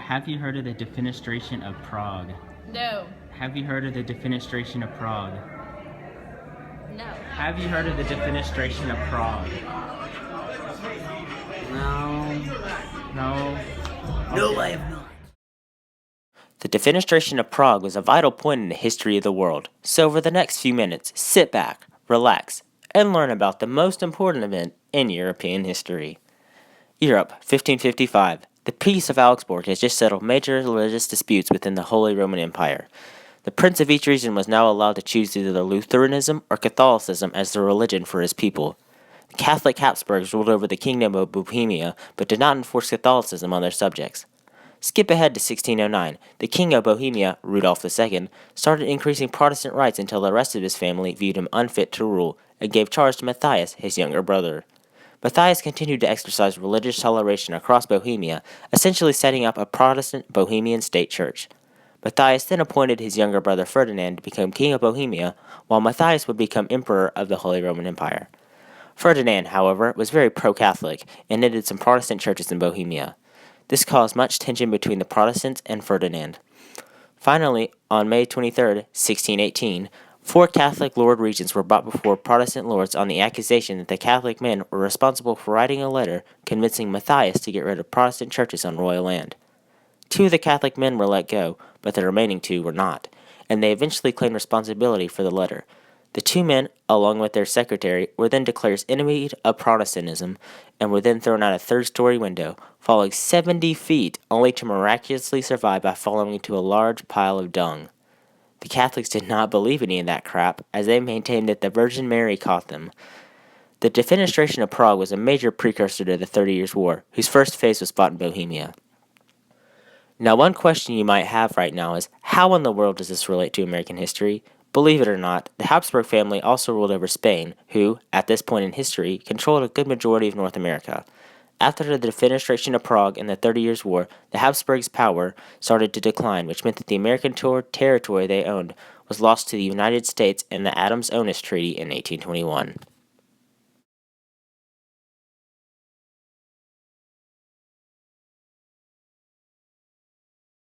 Have you heard of the Defenestration of Prague? No. Have you heard of the Defenestration of Prague? No. Have you heard of the Defenestration of Prague? No? No, I have not. The Defenestration of Prague was a vital point in the history of the world, so over the next few minutes, sit back, relax, and learn about the most important event in European history. Europe, 1555. The Peace of Augsburg has just settled major religious disputes within the Holy Roman Empire. The prince of each region was now allowed to choose either Lutheranism or Catholicism as their religion for his people. The Catholic Habsburgs ruled over the Kingdom of Bohemia, but did not enforce Catholicism on their subjects. Skip ahead to 1609. The King of Bohemia, Rudolph II, started increasing Protestant rights until the rest of his family viewed him unfit to rule and gave charge to Matthias, his younger brother. Matthias continued to exercise religious toleration across Bohemia, essentially setting up a Protestant Bohemian state church. Matthias then appointed his younger brother Ferdinand to become King of Bohemia, while Matthias would become Emperor of the Holy Roman Empire. Ferdinand, however, was very pro-Catholic and ended some Protestant churches in Bohemia. This caused much tension between the Protestants and Ferdinand. Finally, on May 23, 1618, 4 Catholic lord regents were brought before Protestant lords on the accusation that the Catholic men were responsible for writing a letter convincing Matthias to get rid of Protestant churches on royal land. 2 of the Catholic men were let go, but the remaining 2 were not, and they eventually claimed responsibility for the letter. The 2 men, along with their secretary, were then declared enemies of Protestantism and were then thrown out a 3rd-story window, falling 70 feet, only to miraculously survive by falling into a large pile of dung. The Catholics did not believe any of that crap, as they maintained that the Virgin Mary caught them. The Defenestration of Prague was a major precursor to the 30 Years' War, whose first phase was fought in Bohemia. Now, one question you might have right now is, how in the world does this relate to American history? Believe it or not, the Habsburg family also ruled over Spain, who, at this point in history, controlled a good majority of North America. After the Defenestration of Prague and the 30 Years' War, the Habsburgs' power started to decline, which meant that the American territory they owned was lost to the United States in the Adams-Onis Treaty in 1821.